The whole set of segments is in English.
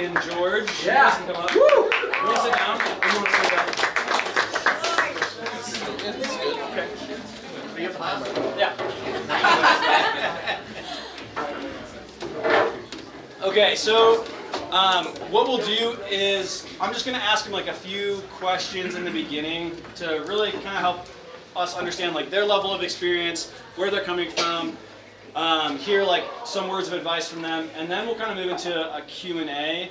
and George. Yeah. You guys can come up. Woo! You want to sit down? Or you want to sit down? It's good. Okay. We get the hammer. Yeah. Okay, so what we'll do is I'm just going to ask them like a few questions in the beginning to really kind of help us understand like their level of experience, where they're coming from, hear like some words of advice from them, and then we'll kind of move into a Q&A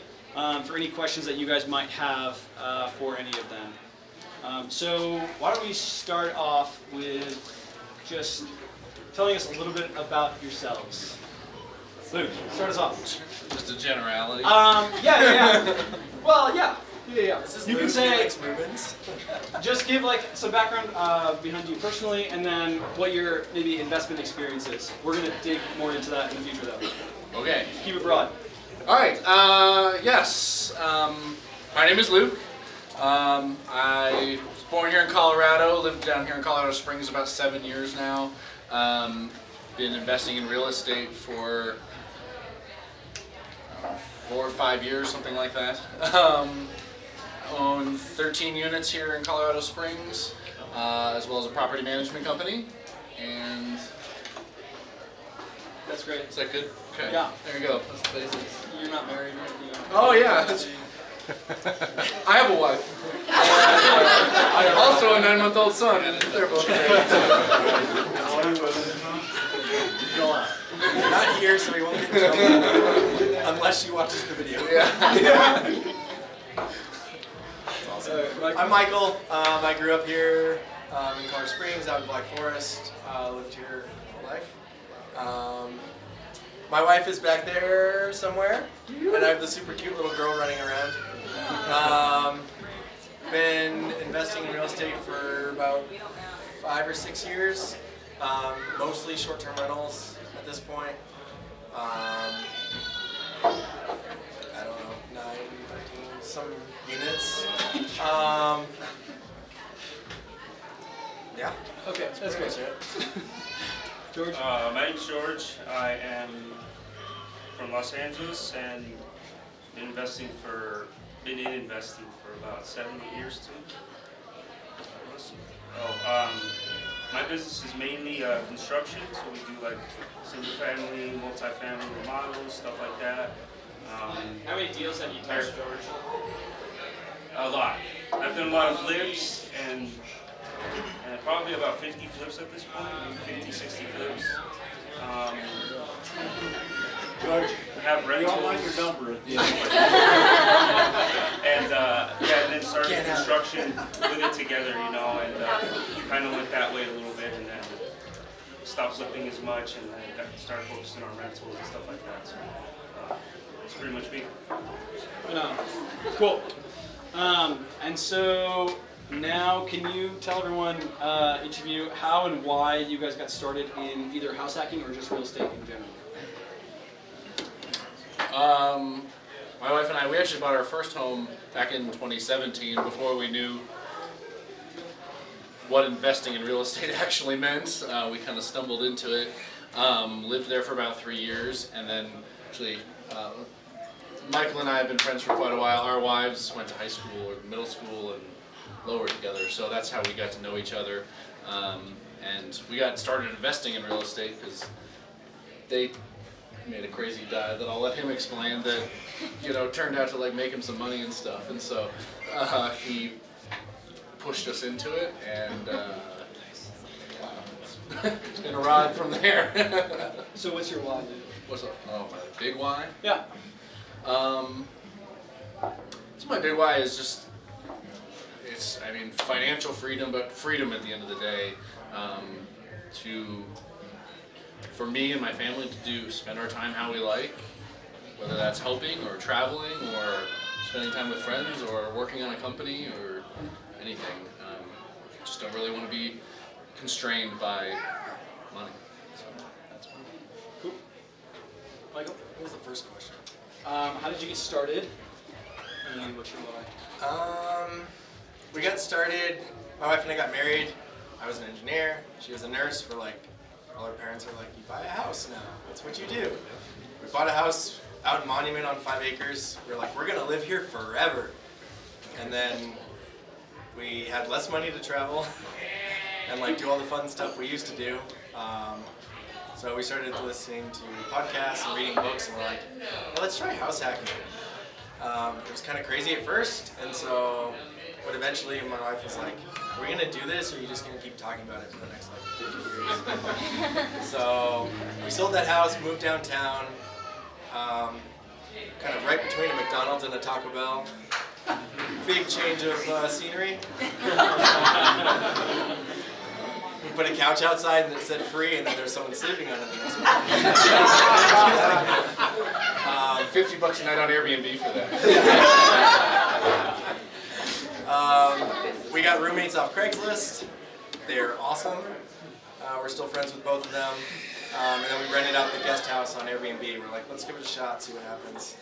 for any questions that you guys might have for any of them. So why don't we start off with just telling us a little bit about yourselves. Luke, start us off. Just a generality. Yeah. Well, yeah. You can say, just give like some background behind you personally, and then what your maybe investment experience is. We're gonna dig more into that in the future, though. Okay. Keep it broad. All right. Yes. My name is Luke. I was born here in Colorado. Lived down here in Colorado Springs about 7 years now. Been investing in real estate for 4 or 5 years, something like that. Own 13 units here in Colorado Springs, as well as a property management company. And That's great. is that good? Okay. Yeah. There you go. That's the basics. You're not married, right? You know. Oh yeah. I have a wife. Also a 9-month-old son, and they're both married. Not here, so we won't get in trouble. Unless she watches the video. Yeah. That's awesome. I'm Michael. I grew up here in Colorado Springs, out in Black Forest. Lived here all life. My wife is back there somewhere, and I have the super cute little girl running around. Been investing in real estate for about 5 or 6 years, mostly short-term rentals at this point. I don't know, 9, 13, some units. Yeah. Okay, that's pretty great. much it. George. My name's George. I am from Los Angeles and been investing for about 7 years too. My business is mainly construction, so we do like single family, multi-family remodels, stuff like that. How many deals have you touched, George? A lot. I've done a lot of flips and probably about 50 flips at this point, maybe 50, 60 flips. George, have rentals. you all like your number at the end. And and then started construction with it together, you know, and kind of went that way a little bit, and then stopped flipping as much, and then started focusing on rentals and stuff like that. So it's pretty much me. Cool. And so now, can you tell everyone, each of you, how and why you guys got started in either house hacking or just real estate in general? My wife and I, we actually bought our first home back in 2017 before we knew what investing in real estate actually meant. We kind of stumbled into it, lived there for about 3 years, and then actually Michael and I have been friends for quite a while. Our wives went to high school or middle school and lower together, so that's how we got to know each other. And we got started investing in real estate because they made a crazy dive that I'll let him explain that, you know, turned out to like make him some money and stuff. And so he pushed us into it, and it's been a ride from there. So what's your why? What's up? Oh, my big why? Yeah. So my big why is just, it's, I mean, financial freedom, but freedom at the end of the day, for me and my family to spend our time how we like, whether that's helping or traveling or spending time with friends or working on a company or anything. Just don't really want to be constrained by money. So that's one. Cool. Michael? What was the first question? How did you get started? And what's your why? We got started, my wife and I got married. I was an engineer, she was a nurse. We're like, all our parents are like, you buy a house now, that's what you do. We bought a house out in Monument on 5 acres. We were like, we're gonna live here forever. And then we had less money to travel and like do all the fun stuff we used to do. So we started listening to podcasts and reading books, and we're like, well, let's try house hacking. It was kind of crazy at first, and so, but eventually my wife was like, are we gonna do this, or are you just gonna keep talking about it for the next like 50 years? So we sold that house, moved downtown, kind of right between a McDonald's and a Taco Bell. Big change of scenery. We put a couch outside and it said free, and then there's someone sleeping on it the next morning. $50 a night on Airbnb for that. We got roommates off Craigslist. They're awesome. We're still friends with both of them. And then we rented out the guest house on Airbnb. We're like, let's give it a shot, see what happens.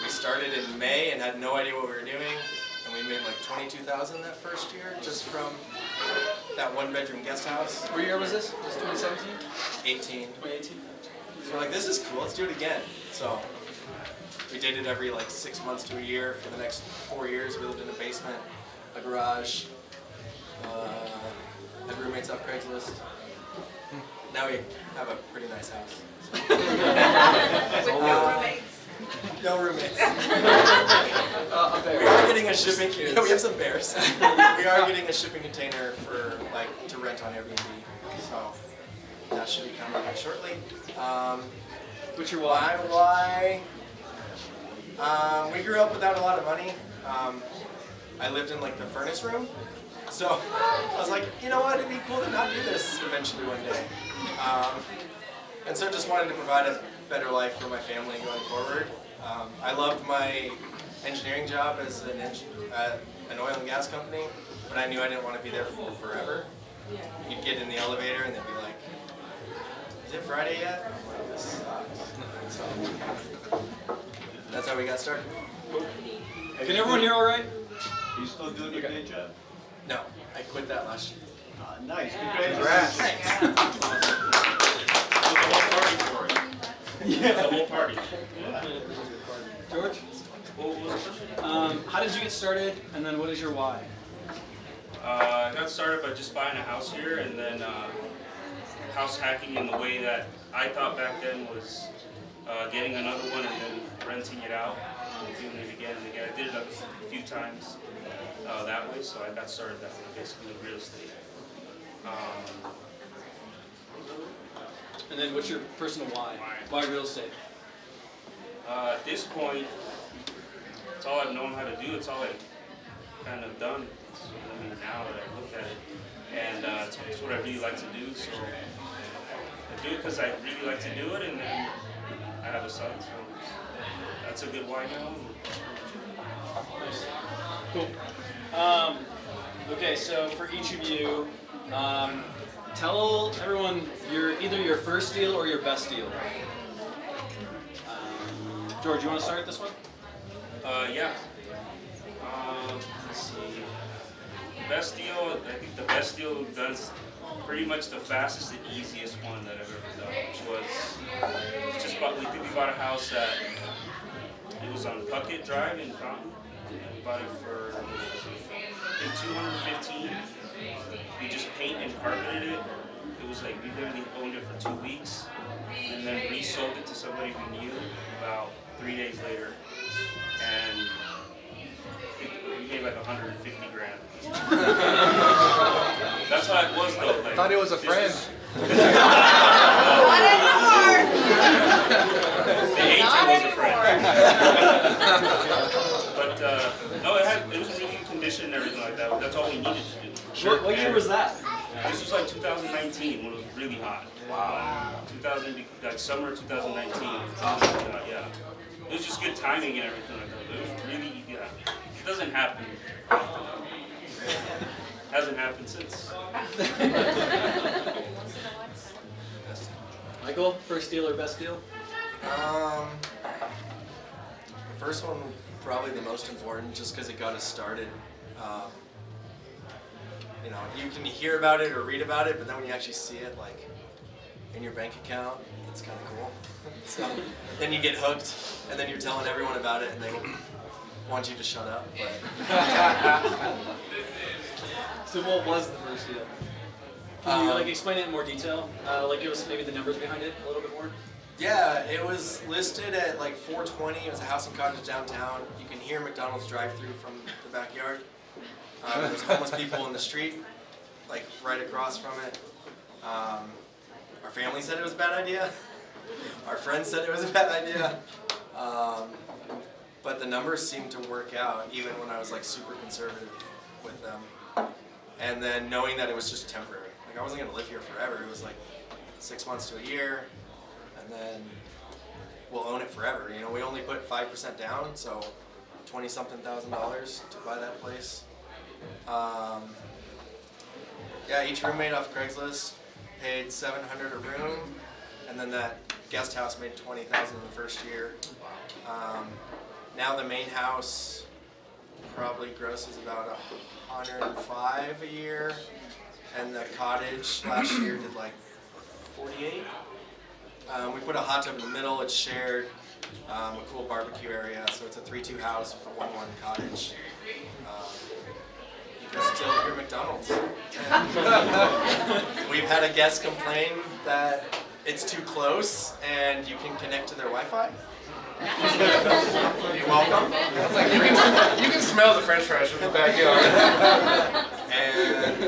We started in May and had no idea what we were doing. And we made like $22,000 that first year just from that 1-bedroom guest house. What year was this? Just 2017? 18. 2018? So we're like, this is cool, let's do it again. So we did it every like 6 months to a year for the next 4 years. We lived in a basement, a garage, had roommates off Craigslist. Now we have a pretty nice house. With no roommates. No roommates. We are getting a shipping. Yeah, we have some bears. We are getting a shipping container for like to rent on Airbnb. So that should be coming up shortly. What's your why? Why? We grew up without a lot of money. I lived in like the furnace room. So I was like, you know what? It'd be cool to not do this eventually one day. And so just wanted to provide a better life for my family going forward. I loved my engineering job as an oil and gas company, but I knew I didn't want to be there for forever. You'd get in the elevator and they'd be like, is it Friday yet? I'm like, this sucks. So that's how we got started. Can everyone hear all right? Are you still doing your day job? No, I quit that last year. Nice, congrats. The whole party for it. Yeah. The whole party. George? What was the question? How did you get started, and then what is your why? I got started by just buying a house here, and then house hacking in the way that I thought back then was getting another one and then renting it out and doing it again and again. I did it a few times that way, so I got started that way, basically with real estate. And then what's your personal why? Why real estate? At this point, it's all I've known how to do. It's all I've kind of done. So, I mean, now that I look at it, and it's what I really like to do. So I do it because I really like to do it, and then I have a son, so that's a good why now. Cool. Okay, so for each of you, tell everyone either your first deal or your best deal. George, you want to start this one? Yeah. Let's see. Best deal, I think the best deal does pretty much the fastest and easiest one that I've ever done, which was just we bought a house it was on Puckett Drive in Fountain. We bought it for $215. We just paint and carpeted it. It was like we literally owned it for 2 weeks, and then resold it to somebody we knew about 3 days later, and we made like $150 grand. That's how it was though. Like, Thought it was a friend. Not anymore. The agent was a friend. But no, it was in really good condition and everything like that. That's all we needed to do. Sure. What year was that? This was like 2019 when it was really hot. Wow. Like summer 2019. Yeah. It was just good timing and everything like that. It was really, it doesnn't happen. Hasn't happened since. Michael, first deal or best deal? First one probably the most important, just because it got us started. You know, you can hear about it or read about it, but then when you actually see it, like, in your bank account. It's kind of cool. So then you get hooked, and then you're telling everyone about it, and they want you to shut up. But So what was the first deal? Can you like explain it in more detail? Like give us maybe the numbers behind it a little bit more. yeah, it was listed at like 420. It was a house and cottage downtown. You can hear McDonald's drive-through from the backyard. There's homeless people in the street, like right across from it. Our family said it was a bad idea. Our friends said it was a bad idea. But the numbers seemed to work out even when I was like super conservative with them. And then knowing that it was just temporary. Like I wasn't gonna live here forever. It was like 6 months to a year, and then we'll own it forever. You know, we only put 5% down, so $20-something thousand to buy that place. Yeah, each roommate off Craigslist paid $700 a room, and then that guest house made $20,000 in the first year. Now the main house probably grosses about 105 a year, and the cottage last year did like 48. We put a hot tub in the middle. It's shared, a cool barbecue area, so it's a 3-2 house with a 1-1 cottage. You can still hear McDonald's. We've had a guest complain that it's too close and you can connect to their Wi-Fi. You're welcome. It's like you can smell the French fries from the backyard. And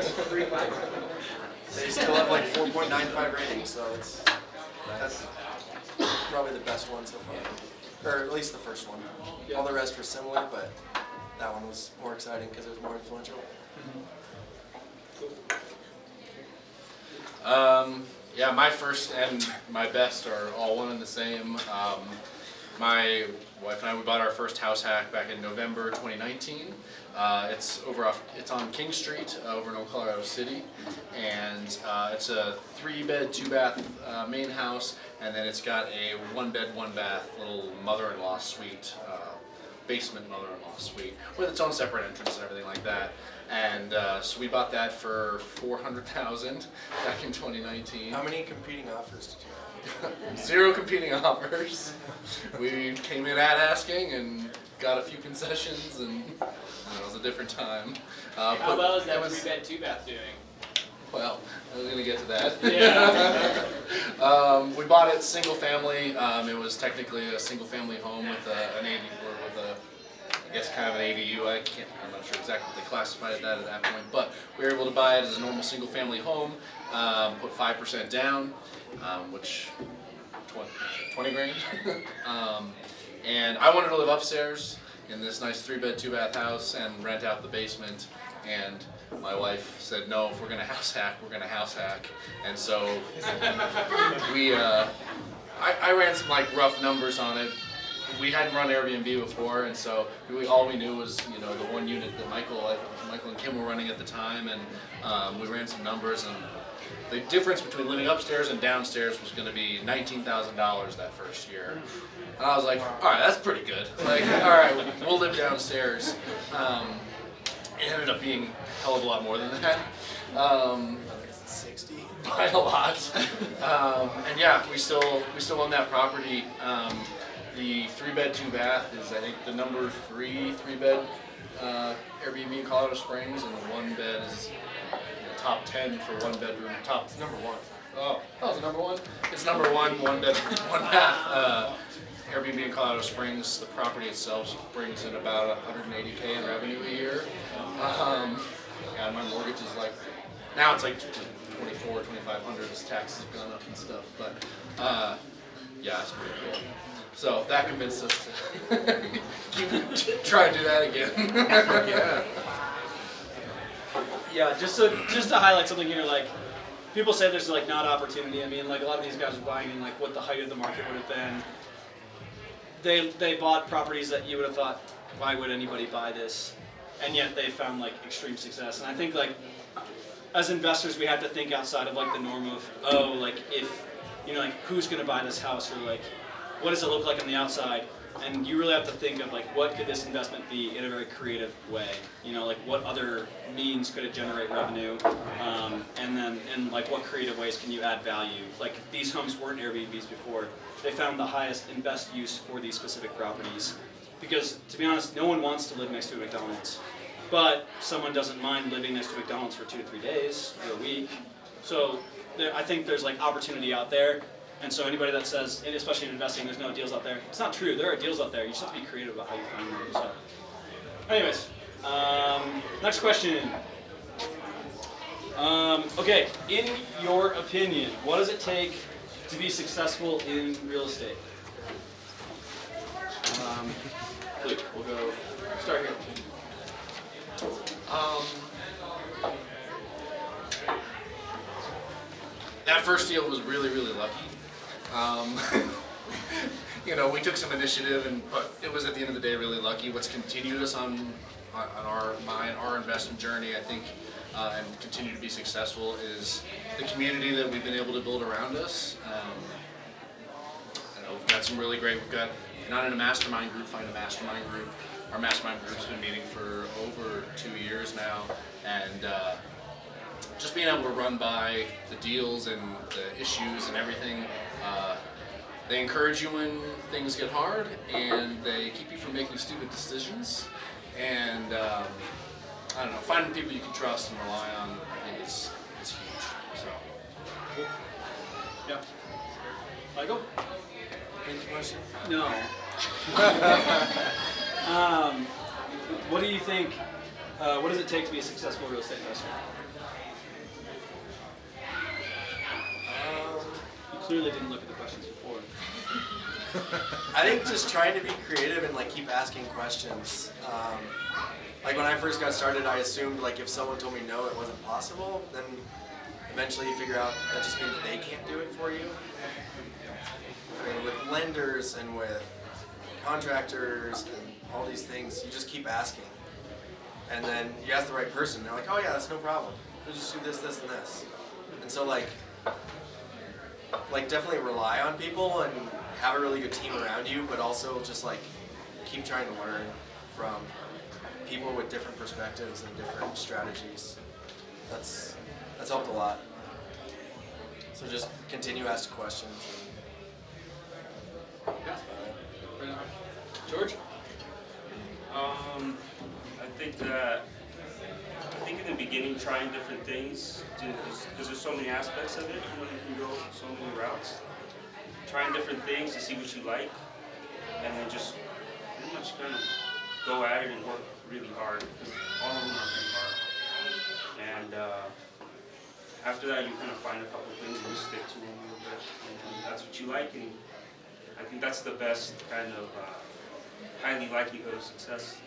they still have like 4.95 ratings, so that's probably the best one so far. Or at least the first one. All the rest were similar, but that one was more exciting because it was more influential. Yeah, my first and my best are all one and the same. My wife and I, we bought our first house hack back in November 2019. It's on King Street over in Old Colorado City, and it's a 3-bed, 2-bath main house, and then it's got a 1-bed, 1-bath little mother-in-law suite, basement mother-in-law suite with its own separate entrance and everything like that. And so we bought that for $400,000 back in 2019. How many competing offers did you have? 0 competing offers. We came in at asking and got a few concessions, and it was a different time. How well is that 3-bed, 2-bath doing? Well, I was going to get to that. Yeah. We bought it single family. It was technically a single family home with an ADU, or with a, I guess kind of an ADU. I'm not sure exactly what they classified it at that point, but we were able to buy it as a normal single family home. Put 5% down, which 20 grand. And I wanted to live upstairs in this nice 3-bed, 2-bath house and rent out the basement. And my wife said, no, if we're gonna house hack, we're gonna house hack. And so we, I ran some like rough numbers on it. We hadn't run Airbnb before, and so all we knew was, you know, the one unit that Michael and Kim were running at the time, and we ran some numbers, and the difference between living upstairs and downstairs was going to be $19,000 that first year. And I was like, all right, that's pretty good. Like, all right, we'll live downstairs. It ended up being a hell of a lot more than that. 60. By a lot. And yeah, we still own that property. The 3-bed, 2-bath is, I think, the number 3-bed Airbnb in Colorado Springs, and the 1-bed is top 10 for 1-bedroom. It's number 1. Oh, is it number 1? It's number 1, 1-bed, 1-bath Airbnb in Colorado Springs. The property itself brings in about $180K in revenue a year. And my mortgage is like, now it's like $2,400-$2,500 as taxes have gone up and stuff. But yeah, it's pretty cool. So that convinced us to try and do that again. Yeah. Yeah, just to highlight something here, like people say there's like not opportunity. I mean, like a lot of these guys are buying in like what the height of the market would have been. They bought properties that you would have thought, why would anybody buy this? And yet they found like extreme success. And I think like as investors, we have to think outside of like the norm of, oh, like if, you know, like who's gonna buy this house, or like what does it look like on the outside? and you really have to think of like what could this investment be in a very creative way. You know, like what other means could it generate revenue, and then in like what creative ways can you add value. Like these homes weren't Airbnbs before. They found the highest and best use for these specific properties. Because to be honest, no one wants to live next to a McDonald's. But someone doesn't mind living next to McDonald's for 2 to 3 days or a week. So I think there's like opportunity out there. And so anybody that says, and especially in investing, there's no deals out there, it's not true. There are deals out there. You just have to be creative about how you find them. So, anyways, next question. Okay, in your opinion, what does it take to be successful in real estate? Luke, we'll go start here. That first deal was really, really lucky. You know, we took some initiative, but it was at the end of the day really lucky. What's continued us on our investment journey, I think, and continue to be successful is the community that we've been able to build around us. I know we've got some really great. We've got not in a mastermind group, find a mastermind group. Our mastermind group's been meeting for over 2 years now, and just being able to run by the deals and the issues and everything. They encourage you when things get hard, and they keep you from making stupid decisions. And I don't know, finding people you can trust and rely on, I think is huge. So. Cool. Yeah. Michael? Any question? No. What do you think? What does it take to be a successful real estate investor? You clearly didn't look at the questions before. I think just trying to be creative and like keep asking questions. Like when I first got started, I assumed like if someone told me no, it wasn't possible. Then eventually you figure out that just means they can't do it for you. I mean, with lenders and with contractors and all these things, you just keep asking. And then you ask the right person, they're like, oh yeah, that's no problem. We'll just do this, this, and this. And so like definitely rely on people and have a really good team around you, but also just like keep trying to learn from people with different perspectives and different strategies. That's helped a lot. So just continue asking questions. That's about it. George? I think in the beginning, trying different things, because there's so many aspects of it, you know, you can go so many routes. Trying different things to see what you like, and then just pretty much kind of go at it and work really hard, because all of them are pretty hard. And after that, you kind of find a couple things and you stick to them a little bit, and that's what you like, and I think that's the best kind of highly likelihood of success.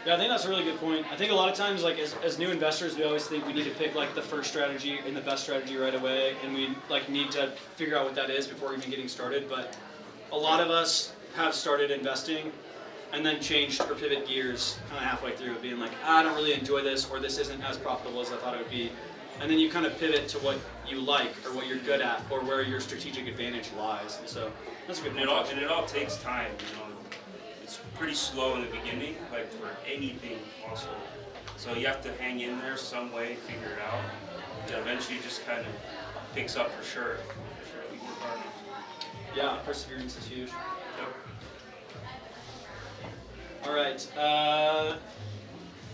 Yeah, I think that's a really good point. I think a lot of times, like as new investors, we always think we need to pick like the first strategy and the best strategy right away, and we like need to figure out what that is before even getting started. But a lot of us have started investing and then changed or pivot gears kind of halfway through, being like, I don't really enjoy this, or this isn't as profitable as I thought it would be. And then you kind of pivot to what you like or what you're good at or where your strategic advantage lies. And so that's a good point. And it all takes time, you know. It's pretty slow in the beginning, like for anything also. So you have to hang in there some way, figure it out. And eventually it just kind of picks up for sure. Yeah, perseverance is huge. Yep. All right.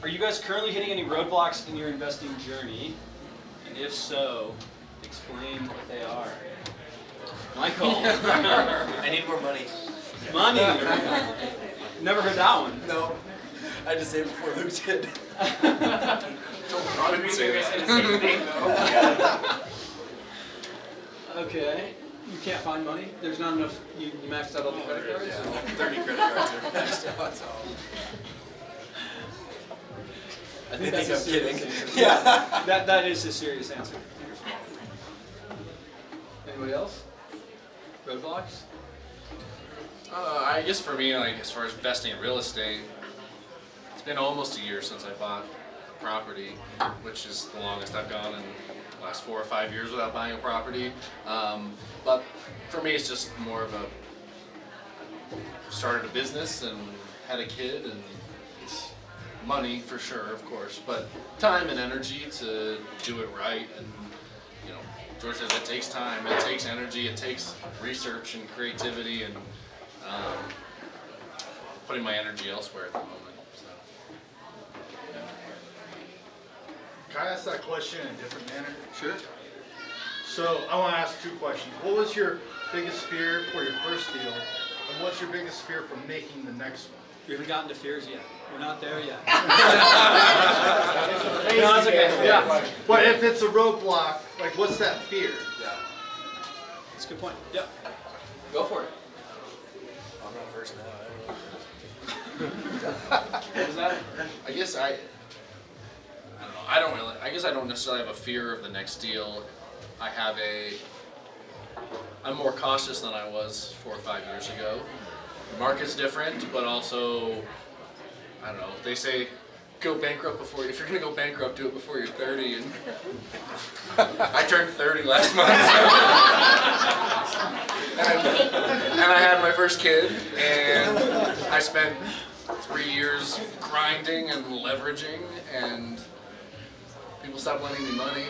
Are you guys currently hitting any roadblocks in your investing journey? And if so, explain what they are. Michael. I need more money. Money. Never heard that one. No. I just say it before Luke did. I didn't say that. Okay. You can't find money? There's not enough, you maxed out all the credit cards? Yeah, 30 credit cards are maxed out, that's all. I think They that's think a I'm serious kidding. answer. Yeah. That is a serious answer. Anybody else? Roadblocks? I guess for me, like as far as investing in real estate, it's been almost a year since I bought a property, which is the longest I've gone in the last 4 or 5 years without buying a property. But for me, it's just more of a started a business and had a kid, and it's money for sure, of course, but time and energy to do it right. And you know, George says it takes time, it takes energy, it takes research and creativity, and putting my energy elsewhere at the moment. So, yeah. Can I ask that question in a different manner? Sure. So I want to ask two questions. What was your biggest fear for your first deal, and what's your biggest fear for making the next one? We haven't gotten to fears yet. We're not there yet. No, it's okay. Yeah. But if it's a roadblock, like what's that fear? Yeah. That's a good point. Yep. Go for it. I'm not first now. What was that? I guess I don't know. I guess I don't necessarily have a fear of the next deal. I'm more cautious than I was 4 or 5 years ago. The market's different, but also, I don't know. They say go bankrupt before, if you're gonna go bankrupt, do it before you're 30. And I turned 30 last month. and I had my first kid, and I spent 3 years grinding and leveraging, and people stopped lending me money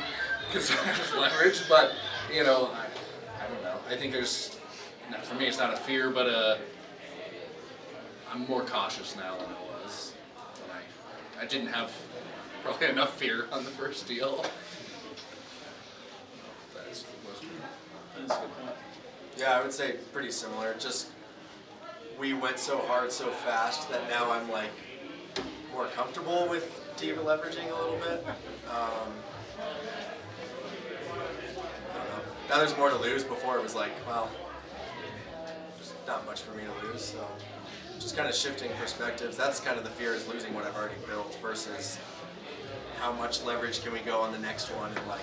because I was leveraged. But you know, I don't know. I think for me, it's not a fear, but I'm more cautious now than I was. I didn't have probably enough fear on the first deal. That's a good point. Yeah, I would say pretty similar. Just we went so hard so fast that now I'm like more comfortable with de-leveraging a little bit. I don't know. Now there's more to lose. Before it was like, well, there's not much for me to lose. So just kind of shifting perspectives. That's kind of the fear, is losing what I've already built versus how much leverage can we go on the next one. And like,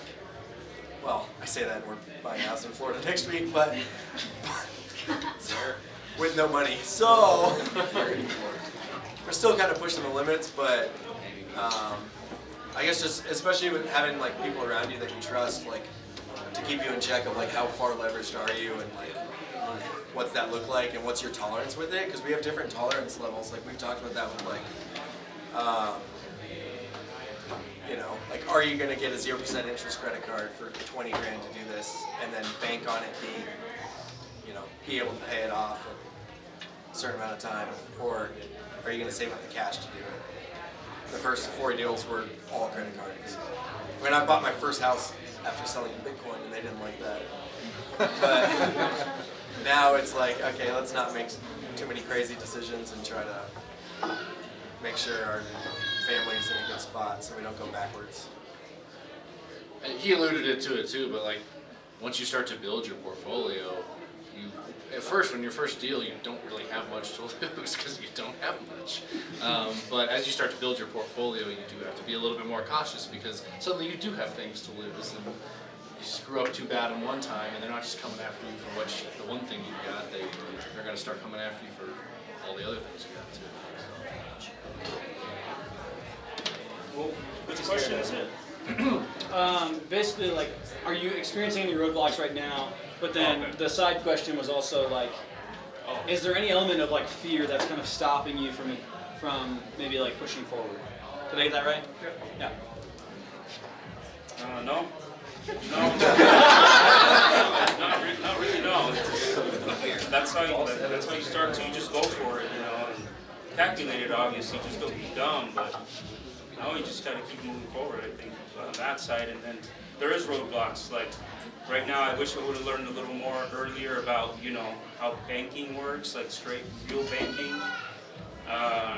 well, I say that, and we're buying a house in Florida next week, but with no money. So we're still kind of pushing the limits, but I guess just especially with having like people around you that you trust, like to keep you in check of like how far leveraged are you, and like what's that look like, and what's your tolerance with it, because we have different tolerance levels. Like we've talked about that with like you know, like are you going to get a 0% interest credit card for 20 grand to do this and then bank on it be able to pay it off in a certain amount of time, or are you going to save up the cash to do it? The first 4 deals were all credit cards. When I bought my first house after selling Bitcoin, and they didn't like that. But now it's like, okay, let's not make too many crazy decisions and try to make sure our family's in a good spot so we don't go backwards. And he alluded to it too, but like once you start to build your portfolio, at first, when your first deal, you don't really have much to lose because you don't have much. But as you start to build your portfolio, you do have to be a little bit more cautious because suddenly you do have things to lose. And you screw up too bad in one time, and they're not just coming after you for the one thing you got. They're going to start coming after you for all the other things you got too. Well, which question is it? Basically, like, are you experiencing any roadblocks right now? But then the side question was also like, is there any element of like fear that's kind of stopping you from maybe like pushing forward? Did I get that right? Yeah. No. No. not really, no. That's how you start to, you just go for it, you know, and calculated obviously, just don't be dumb, but no, you just gotta keep moving forward, I think, on that side. And then there is roadblocks, like right now I wish I would have learned a little more earlier about, you know, how banking works, like straight real banking.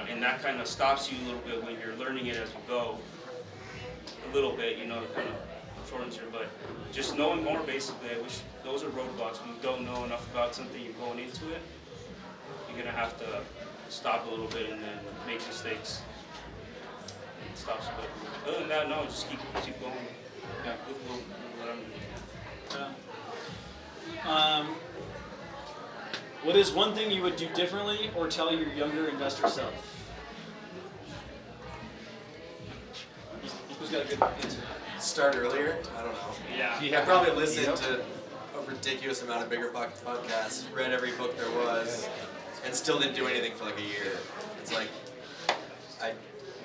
And that kind of stops you a little bit when you're learning it as you go. A little bit, you know, kind of shortens your, but just knowing more basically, I wish those are roadblocks. When you don't know enough about something, you're going into it, you're gonna have to stop a little bit and then make mistakes. It stops you, but other than that, no, just keep going. Yeah, with what I'm doing. What is one thing you would do differently or tell your younger investor self? Who's got a good answer? Start earlier? I don't know. Yeah. I probably listened to a ridiculous amount of Bigger Pockets podcasts, read every book there was, and still didn't do anything for like a year. It's like I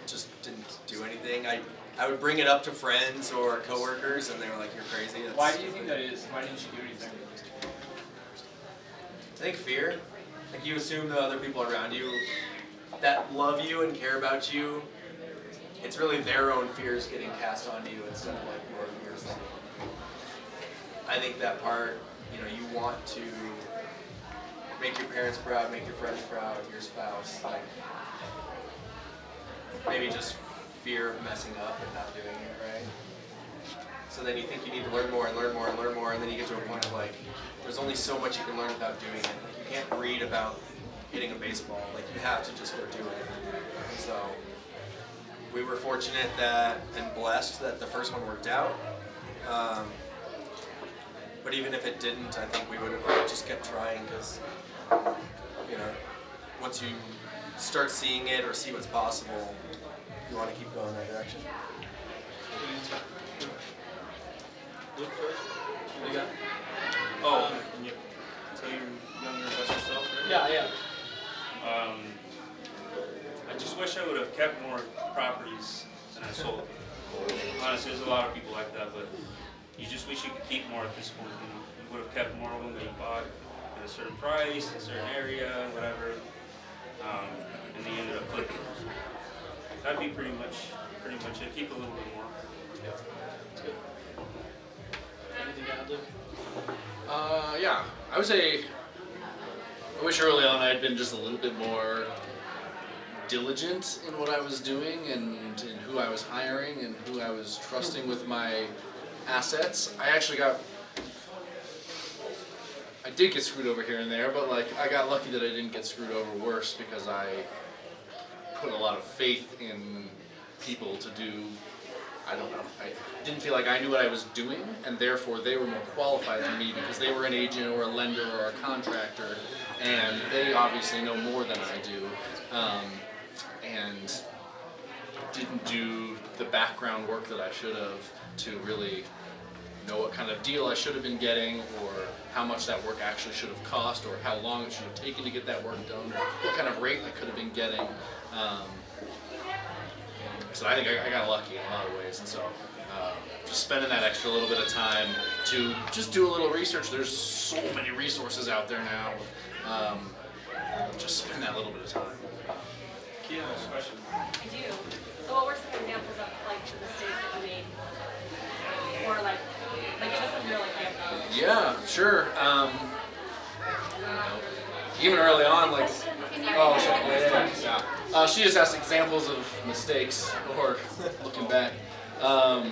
just didn't do anything. I would bring it up to friends or coworkers, and they were like, "You're crazy." That's Why do you think that is? Why didn't you do anything? I think fear. Like you assume the other people around you that love you and care about you, it's really their own fears getting cast onto you instead of like your fears. I think that part, you know, you want to make your parents proud, make your friends proud, your spouse, like maybe just fear of messing up and not doing it right. So then you think you need to learn more and learn more and learn more, and then you get to a point of like, there's only so much you can learn without doing it. Like, you can't read about hitting a baseball. Like you have to just go do it. And so we were fortunate that and blessed that the first one worked out. But even if it didn't, I think we would have just kept trying because, you know, once you start seeing it or see what's possible, you want to keep going in that direction. Luke, what do you got? Oh, can you tell your younger best yourself, right? Yeah. I just wish I would have kept more properties than I sold. Honestly, there's a lot of people like that, but you just wish you could keep more at this point. You would have kept more of them that you bought at a certain price, in a certain area, whatever, and they ended up flipping. That'd be pretty much it. Keep a little bit more. That's good. Anything to add, Luke? Yeah, I would say I wish early on I had been just a little bit more diligent in what I was doing and in who I was hiring and who I was trusting with my assets. I did get screwed over here and there, but like I got lucky that I didn't get screwed over worse because I put a lot of faith in people to do, I don't know, I didn't feel like I knew what I was doing, and therefore they were more qualified than me because they were an agent or a lender or a contractor, and they obviously know more than I do, and didn't do the background work that I should have to really know what kind of deal I should have been getting, or how much that work actually should have cost, or how long it should have taken to get that work done, or what kind of rate I could have been getting. So I think I got lucky in a lot of ways, and so just spending that extra little bit of time to just do a little research. There's so many resources out there now. Just spend that little bit of time. Kia, next question. I do. So what were some examples of like the mistakes that you made? Or like just some real examples? Yeah, sure. Even early on, like, oh, sorry, yeah. She just asked examples of mistakes or looking back. I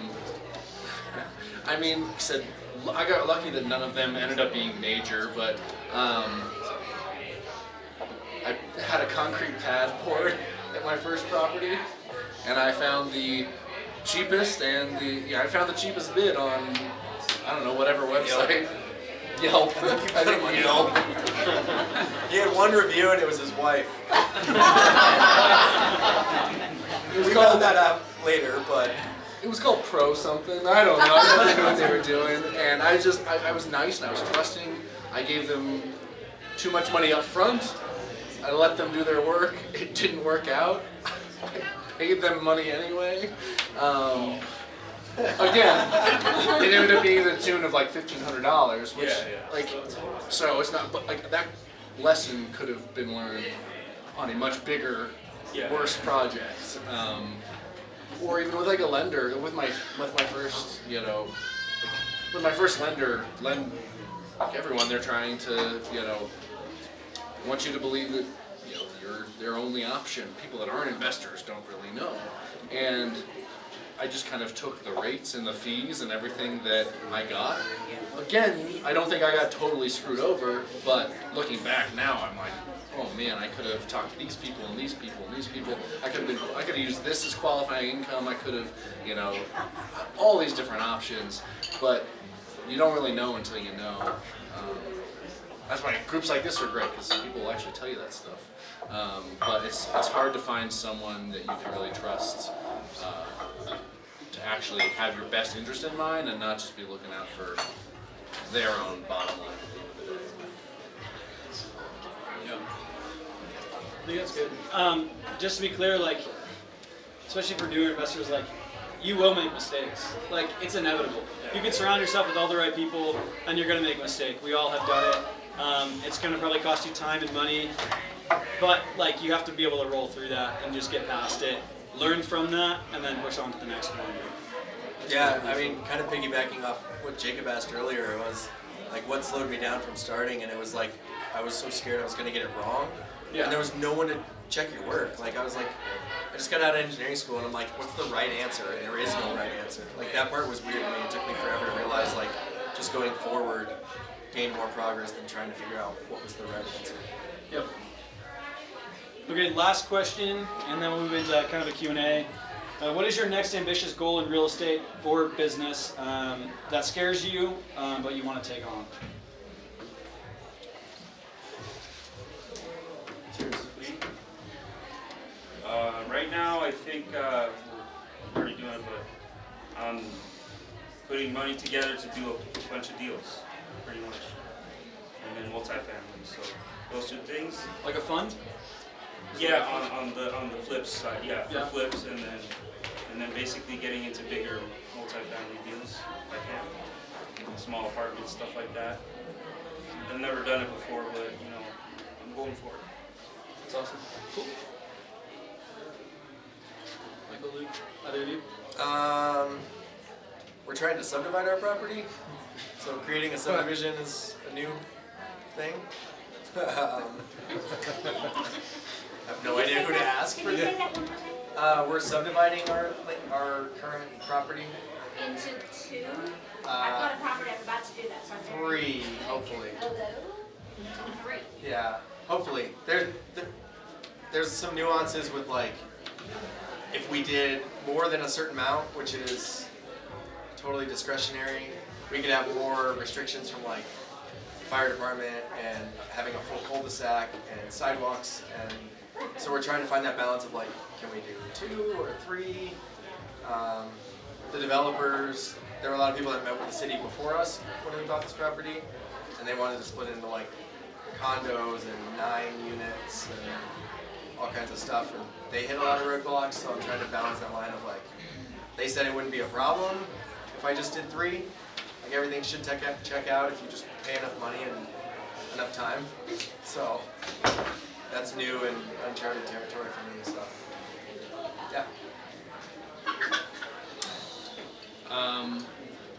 mean, like I said, I got lucky that none of them ended up being major, but I had a concrete pad poured at my first property, and I found the cheapest I found the cheapest bid on, I don't know, whatever website. Yelp. I think Yelp. He had one review and it was his wife. We found that out later, but It was called Pro something. I don't know. I didn't know what they were doing, and I was nice and I was trusting. I gave them too much money up front. I let them do their work. It didn't work out. I paid them money anyway. Again, it ended up being to the tune of like $1,500, which so it's not. But like that lesson could have been learned on a much bigger, worse project, or even with like a lender. With my first, with my first lender, like everyone, they're trying to, want you to believe that you're their only option. People that aren't investors don't really know, and I just kind of took the rates and the fees and everything that I got. Again, I don't think I got totally screwed over, but looking back now, I'm like, oh man, I could have talked to these people and these people and these people. I could have used this as qualifying income. I could have, all these different options, but you don't really know until you know. That's why groups like this are great, because people will actually tell you that stuff. But it's hard to find someone that you can really trust to actually have your best interest in mind and not just be looking out for their own bottom line. Yeah. I think that's good. Just to be clear, like, especially for newer investors, like, you will make mistakes. Like, it's inevitable. You can surround yourself with all the right people, and you're going to make a mistake. We all have done it. It's going to probably cost you time and money, but, like, you have to be able to roll through that and just get past it, learn from that, and then push on to the next one. Yeah, I mean, kind of piggybacking off what Jacob asked earlier, it was like what slowed me down from starting, and it was like I was so scared I was going to get it wrong, Yeah. and there was no one to check your work. Like I was like, I just got out of engineering school, and I'm like, what's the right answer? And there is no right answer. Like that part was weird to me. It took me forever to realize like just going forward gained more progress than trying to figure out what was the right answer. Yep. Okay, last question, and then we'll move into kind of a Q&A. What is your next ambitious goal in real estate or business that scares you, but you want to take on? Right now, I think we're already doing it, but I'm putting money together to do a bunch of deals, pretty much, and then multifamily. So those two things. Like a fund? Yeah, on the flips side, yeah, for Yeah. flips, and then basically getting into bigger multifamily deals if I can, small apartments, stuff like that. I've never done it before, but you know, I'm going for it. That's awesome. Cool. Michael, Luke, either of you? We're trying to subdivide our property, so creating a subdivision is a new thing. I have no idea who to ask for this. We're subdividing our current property. Into two? I've got a property, I'm about to do that, so I'm very. 3, hopefully. Into 3. Yeah, hopefully. There's some nuances with like, if we did more than a certain amount, which is totally discretionary, we could have more restrictions from like fire department and having a full cul-de-sac and sidewalks, and so we're trying to find that balance of like, can we do 2 or 3? The developers, there were a lot of people that met with the city before us when we bought this property, and they wanted to split it into like condos and 9 units and all kinds of stuff, and they hit a lot of roadblocks, so I'm trying to balance that line of like, they said it wouldn't be a problem if I just did 3, like everything should check out if you just pay enough money and enough time, so that's new and uncharted territory for me, so yeah.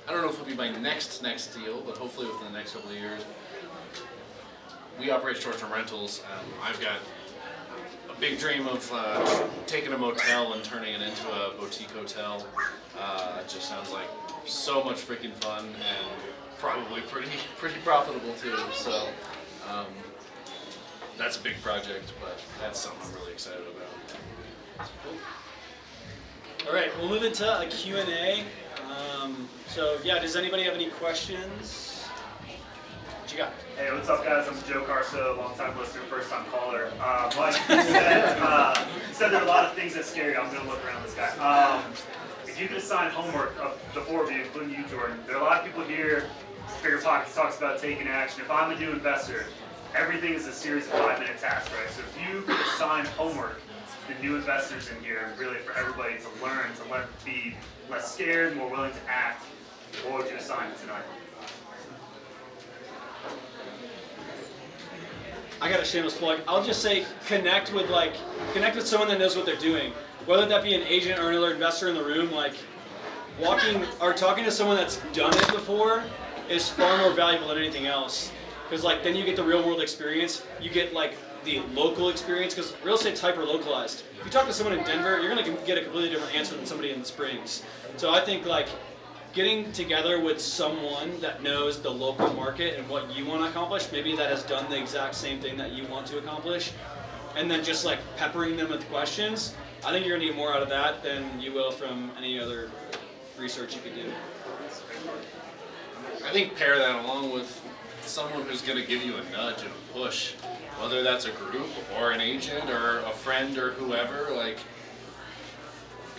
I don't know if it'll be my next deal, but hopefully within the next couple of years. We operate short-term rentals. I've got a big dream of taking a motel and turning it into a boutique hotel. It just sounds like so much freaking fun and probably pretty profitable too. So that's a big project, but that's something I'm really excited about. All right, we'll move into a Q&A. So yeah, does anybody have any questions? What you got? Hey, what's up, guys? I'm Joe Carso, long-time listener, first-time caller. Like you said there are a lot of things that scare you. I'm going to look around this guy. If you could assign homework of the 4 of you, including you, Jordan, there are a lot of people here. Bigger Pockets talks about taking action. If I'm a new investor, everything is a series of 5-minute tasks, right? So if you could assign homework to the new investors in here, and really for everybody to learn, be less scared, more willing to act, what would you assign tonight? I got a shameless plug. I'll just say connect with someone that knows what they're doing. Whether that be an agent or another investor in the room, like walking or talking to someone that's done it before is far more valuable than anything else. Because like then you get the real world experience. You get like the local experience because real estate's hyper localized. If you talk to someone in Denver, you're gonna get a completely different answer than somebody in the Springs. So I think like getting together with someone that knows the local market and what you want to accomplish, maybe that has done the exact same thing that you want to accomplish, and then just like peppering them with questions, I think you're gonna get more out of that than you will from any other research you could do. I think pair that along with someone who's going to give you a nudge and a push, whether that's a group or an agent or a friend or whoever. Like,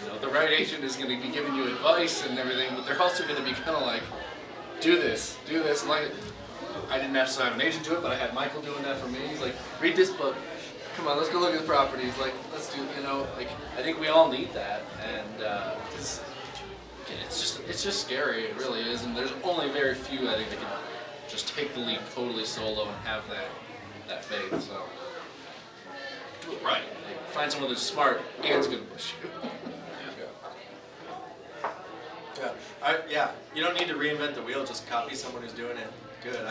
you know, the right agent is going to be giving you advice and everything, but they're also going to be kind of like, do this. And like, I didn't necessarily have an agent do it, but I had Michael doing that for me. He's like, read this book. come on, let's go look at the properties. Like, let's do, like, I think we all need that, and it's just scary. It really is, and there's only very few I think that can just take the leap totally solo and have that faith. So do it right. Like, find someone that's smart and is gonna push you. Yeah, you don't need to reinvent the wheel, just copy someone who's doing it good.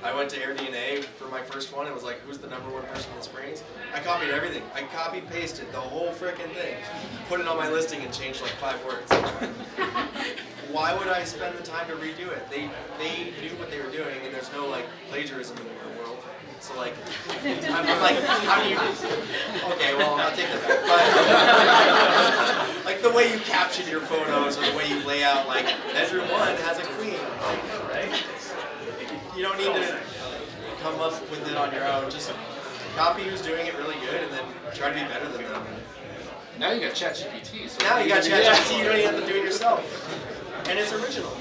I went to AirDNA for my first one. It was like, who's the #1 person in Springs? I copied everything. I copy-pasted the whole frickin' thing. Put it on my listing and changed like 5 words. Why would I spend the time to redo it? They knew what they were doing, and there's no like plagiarism in the world. So like, I'm like, how do you? Okay, well I'll take that back. But like the way you caption your photos or the way you lay out, like bedroom 1 has a queen, right? You don't need to come up with it on your own. Just copy who's doing it really good, and then try to be better than them. Now you got ChatGPT. So now you got ChatGPT. You don't even have to do it yourself, and it's original.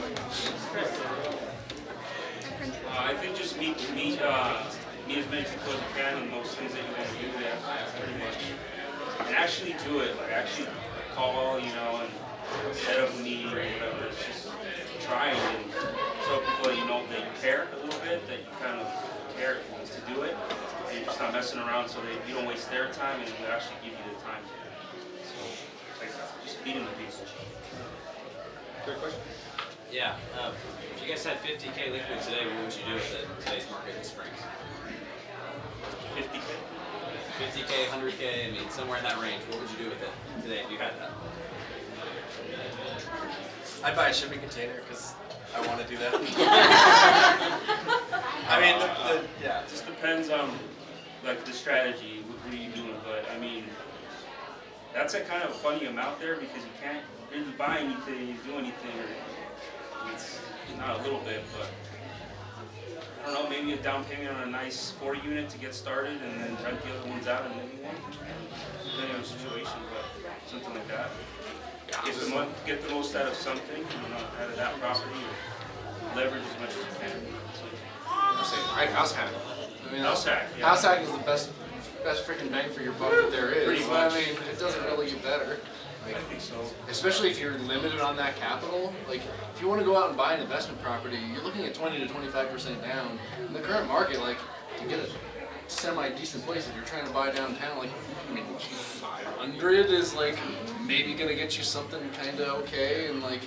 I think just meet as many people as you can in those things that you want to do. Yeah, pretty much. And actually do it. Like actually call, and set up a meeting or whatever. It's just trying and show people that that you care a little bit, that you kind of care to do it, and you're just not messing around, so that you don't waste their time and they actually give you the time. So like just meeting the people. Great question. Yeah. If you guys had 50K liquid today, what would you do with it in today's market in Springs? 50K? 50K, 100K, I mean, somewhere in that range. What would you do with it today if you had that? I'd buy a shipping container because I want to do that. I mean, yeah. It just depends on like the strategy, what are you doing, but I mean, that's a kind of funny amount there because you can't really buy anything, do anything, or it's not a little bit, but I don't know, maybe a down payment on a nice 4 unit to get started and then rent the other ones out and maybe one, depending on the situation, but something like that. Get the most out of something, out of that property, or leverage as much as you can. House hack. I mean, House hack, yeah. House hack is the best freaking bang for your buck that there is. Pretty much. I mean, it doesn't really get better. Like, I think so. Especially if you're limited on that capital. Like, if you want to go out and buy an investment property, you're looking at 20 to 25% down. In the current market, like, to get a semi-decent place, if you're trying to buy downtown, like, I mean, 500 is like maybe gonna get you something kind of okay, and like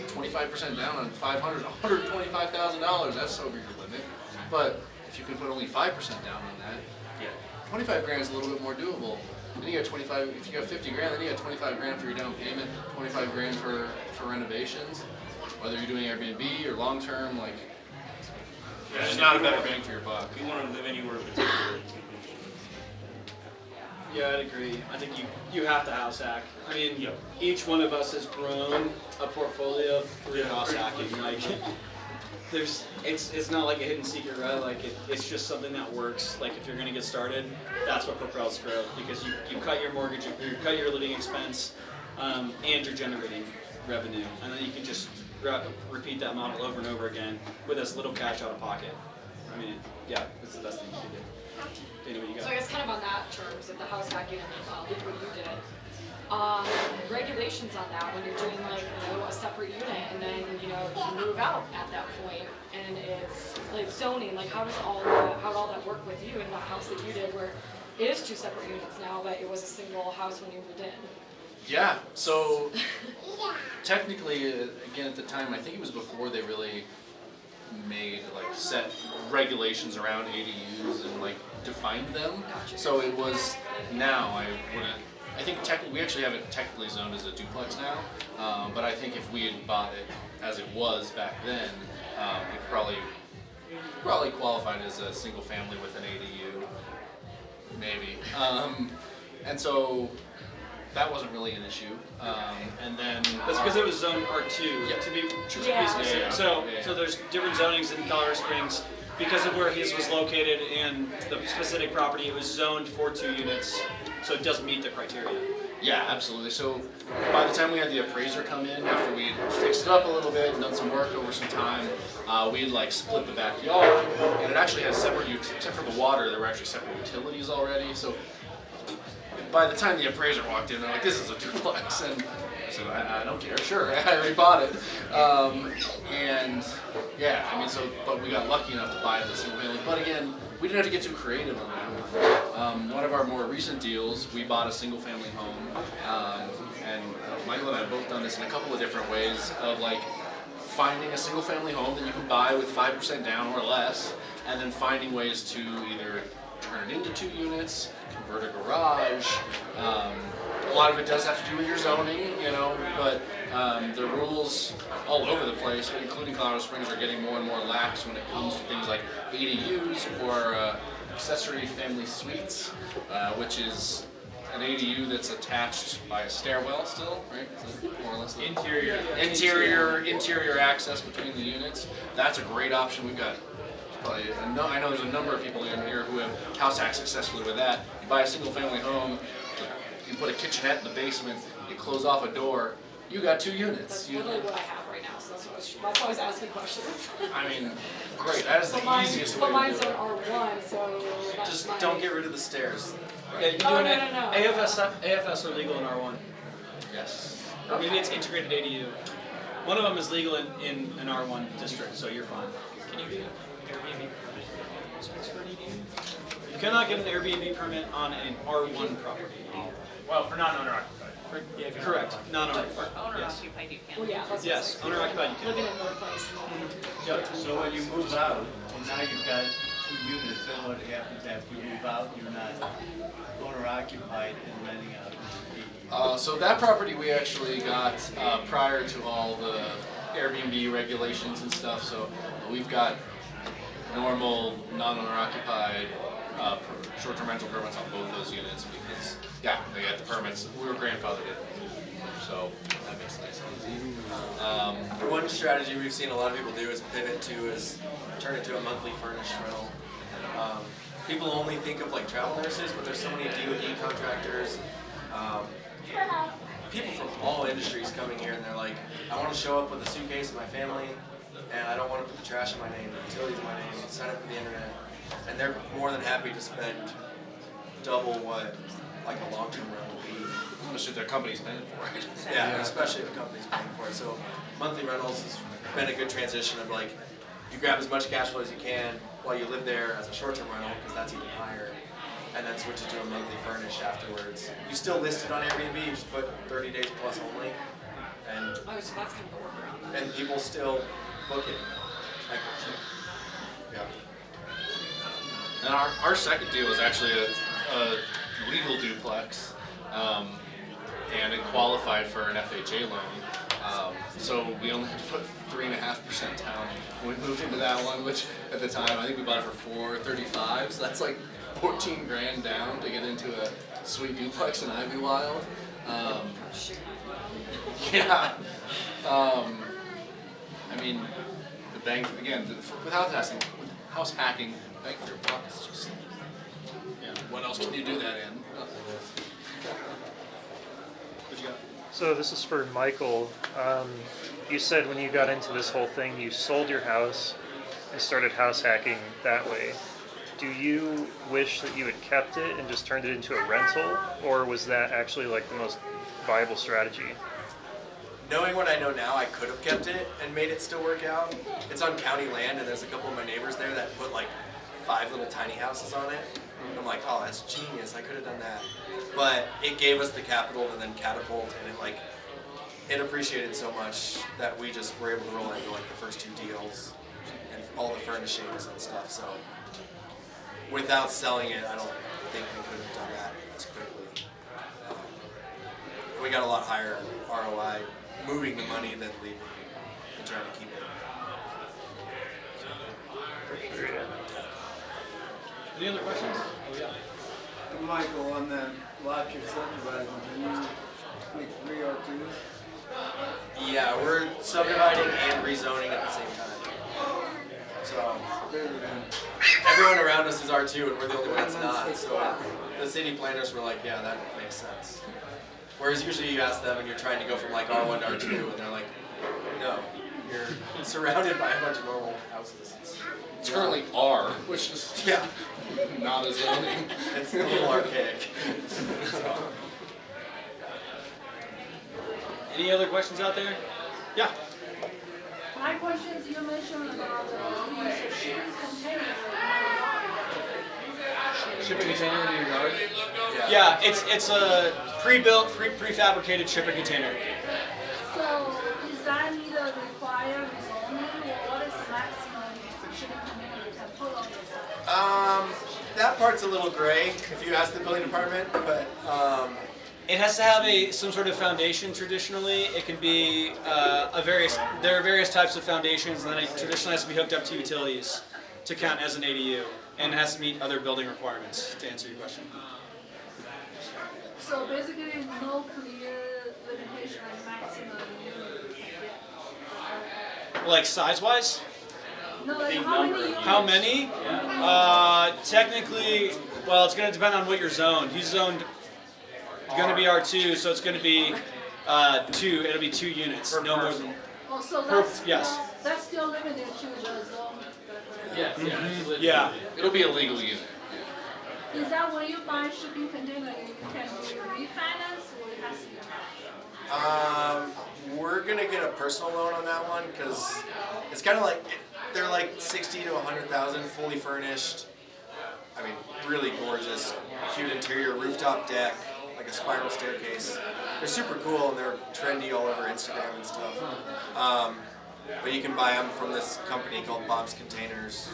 25% down on 500, $125,000. That's over your limit. But if you can put only 5% down on that, Yeah. 25 grand is a little bit more doable. Then you got 25. If you got 50 grand, then you got 25 grand for your down payment, 25 grand for renovations. Whether you're doing Airbnb or long term, like there's just not a better bang for your buck. If you want to live anywhere in particular, Yeah, I'd agree. I think you have to house hack. I mean, Yep. each one of us has grown a portfolio through Yeah, house pretty hacking. much. Like, it's not like a hidden secret, right? Like it's just something that works. Like if you're gonna get started, that's what propels growth because you cut your mortgage, you cut your living expense, and you're generating revenue, and then you can just repeat that model over and over again with as little cash out of pocket. I mean, yeah, it's the best thing you can do. Dana, what you got? So I guess kind of on that terms of the house hacking and look what you did. Regulations on that when you're doing like a separate unit and then you move out at that point and it's like zoning, like how did all that work with you in that house that you did where it is 2 separate units now but it was a single house when you moved in? Yeah. So technically, again at the time, I think it was before they really made like set regulations around ADUs and like defined them. Gotcha. So it was now I think we actually have it technically zoned as a duplex now, but I think if we had bought it as it was back then, it probably qualified as a single family with an ADU, maybe. And so that wasn't really an issue. And then That's because it was zone R2, Yeah. to be specific. Yeah. So Yeah. there's different zonings in Colorado Springs. Because of where his was located and the specific property, it was zoned for 2 units, so it doesn't meet the criteria. Yeah, absolutely. So by the time we had the appraiser come in, after we had fixed it up a little bit and done some work over some time, we had like split the backyard, and it actually had separate, except for the water, there were actually separate utilities already. So by the time the appraiser walked in, they're like, "This is a duplex," and I said, "I don't care. Sure, I already bought it." And yeah, I mean, but we got lucky enough to buy the single family. But again, we didn't have to get too creative on that one. One of our more recent deals, we bought a single family home, and Michael and I have both done this in a couple of different ways of like finding a single family home that you can buy with 5% down or less, and then finding ways to either turn it into 2 units, convert a garage. A lot of it does have to do with your zoning, you know, but the rules all over the place, including Colorado Springs, are getting more and more lax when it comes to things like ADUs or accessory family suites, which is an ADU that's attached by a stairwell still, right? More or less. Interior access between the units. That's a great option. We've got probably, I know there's a number of people in here who have house hacked successfully with that. You buy a single family home, you put a kitchenette in the basement, you close off a door, you got 2 units. That's literally what I have right now, so that's why I was asking questions. I mean, great. That is the easiest way But to mine's do it. are R1, so that's Just my... don't get rid of the stairs. Yeah, you can Oh, do no, an no, no. AFS are legal in R1. Yes. Or maybe it's integrated ADU. One of them is legal in an R1 district, so you're fine. Can you get an Airbnb permit for an EDU? You cannot get an Airbnb permit on an R1 property. Well, for non-owner occupied. Correct. Non-owner. Owner Yes. occupied, you can. Well, yeah, that's Yes. Owner occupied. You can. living in one place. Yep. So when you move out, and now you've got 2 units, then what happens after you move out? You're not owner occupied and renting out. So that property we actually got prior to all the Airbnb regulations and stuff. So we've got normal non-owner occupied short-term rental permits on both those units because they got the permits. We were grandfathered in, so that makes it nice and easy. One strategy we've seen a lot of people do is pivot to is turn it to a monthly furnished rental. People only think of like travel nurses, but there's so many DoD contractors. People from all industries coming here and they're like, I want to show up with a suitcase of my family and I don't want to put the trash in my name, the utilities in my name, sign up for the internet. And they're more than happy to spend double what like a long-term rental would be. Especially if their company's paying for it. Yeah, especially if the company's paying for it. So monthly rentals has been a good transition of like, you grab as much cash flow as you can while you live there as a short-term rental because that's even higher. And then switch it to a monthly furnished afterwards. You still list it on Airbnb, you just put 30 days plus only. And Oh, so that's kind of a workaround. and people still book it. Like, yeah. And our second deal was actually a legal duplex, and it qualified for an FHA loan. So we only had to put 3.5% down when we moved into that one, which at the time I think we bought it for $435. So that's like 14 grand down to get into a sweet duplex in Ivywild. Yeah. I mean, the bang again with house hacking, bang for your buck is just. Yeah. What else can you do that in? What you got? So this is for Michael. You said when you got into this whole thing, you sold your house and started house hacking that way. Do you wish that you had kept it and just turned it into a rental, or was that actually like the most viable strategy? Knowing what I know now, I could have kept it and made it still work out. It's on county land, and there's a couple of my neighbors there that put like 5 little tiny houses on it. And I'm like, oh, that's genius. I could have done that. But it gave us the capital to then catapult, and it appreciated so much that we just were able to roll into like the first 2 deals and all the furnishings and stuff. So without selling it, I don't think we could have done that as quickly. We got a lot higher ROI moving the money than leaving and trying to keep it. For sure, yeah. Any other questions? Oh yeah. Michael, on that lot you're subdividing, can you make 3 R2s? Yeah, we're subdividing and rezoning at the same time. So everyone around us is R2 and we're the only one that's not. So the city planners were like, yeah, that makes sense. Whereas usually you ask them and you're trying to go from like R1 to R2 and they're like, no, you're surrounded by a bunch of normal houses. It's currently R, which is Yeah, not a zoning. it's a little archaic. So, Any other questions out there? Yeah. My question is, you mentioned about the shipping container. Shipping container in your yard? Yeah, it's a pre-built, prefabricated shipping container. So, is that need a required zoning, or what is the maximum shipping container you can put on your side? that part's a little gray if you ask the building department, but It has to have some sort of foundation traditionally. It can be there are various types of foundations, and then it traditionally has to be hooked up to utilities to count as an ADU, and it has to meet other building requirements, to answer your question. So basically, no clear limitation on maximum units. Like size-wise? No, like how many units? How many? Technically, well, it's going to depend on what you're zoned. He's zoned going to be R2, so it's going to be two. It'll be 2 units, no more than. Oh, so Per- that's yes. that's still limited to the zone. Yeah, Yeah. It'll be a legal unit. Is that when you buy shipping container, you can do refinance, or it has to be? we're gonna get a personal loan on that one because it's kind of like they're like 60 to 100,000, fully furnished. I mean, really gorgeous, cute interior, rooftop deck, like a spiral staircase. They're super cool and they're trendy all over Instagram and stuff. But you can buy them from this company called Bob's Containers.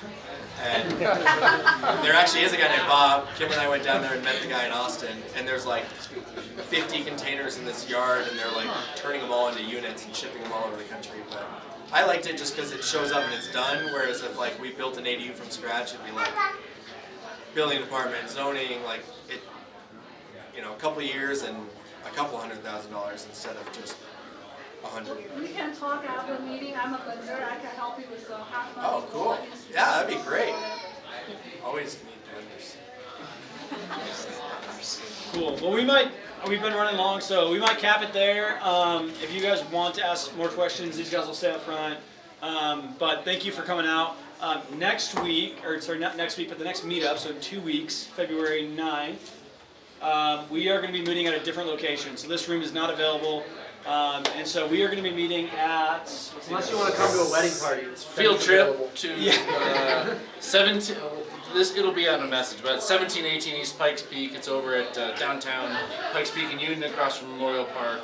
And there actually is a guy named Bob. Kim and I went down there and met the guy in Austin. And there's like 50 containers in this yard, and they're like turning them all into units and shipping them all over the country. But I liked it just because it shows up and it's done. Whereas if like we built an ADU from scratch, it'd be like building department, zoning, like it, you know, a couple of years and a couple $100,000 instead of just 100. We can talk after the meeting. I'm a vendor. I can help you with the half. Oh, cool. Yeah, that'd be great. Always need vendors. Cool. Well, we've been running long, so we might cap it there. If you guys want to ask more questions, these guys will stay up front. But thank you for coming out. Next week, or sorry, not next week, but the next meetup, so in 2 weeks, February 9th, we are going to be meeting at a different location. So this room is not available. And so we are going to be meeting at... Unless you want to come to a wedding party. It's Field trip to 17. It'll be on a message, but 1718 East Pikes Peak. It's over at downtown Pikes Peak in Union, across from Memorial Park.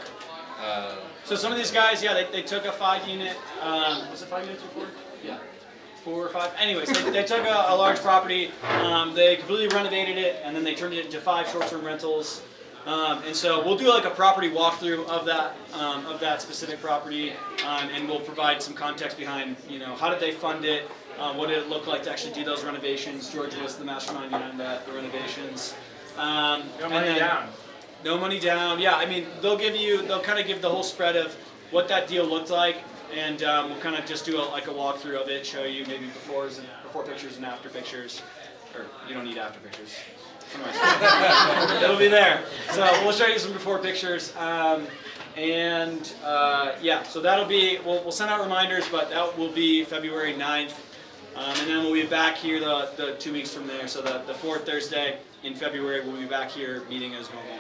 So some of these guys, yeah, they took a 5-unit. Was it 5 units before? Yeah. 4 or 5. Anyways, they took a large property. They completely renovated it, and then they turned it into 5 short-term rentals. And so we'll do like a property walkthrough of that specific property, and we'll provide some context behind, you know, how did they fund it, what did it look like to actually do those renovations. George was the mastermind behind the renovations. No money down. No money down. Yeah, I mean they'll kind of give the whole spread of what that deal looked like, and we'll kind of just do a walkthrough of it, show you maybe before pictures and after pictures, or you don't need after pictures. Anyways, it'll be there. So we'll show you some before pictures, yeah. So that'll be. We'll send out reminders, but that will be February 9th, and then we'll be back here the 2 weeks from there. So the 4th Thursday in February, we'll be back here meeting as normal.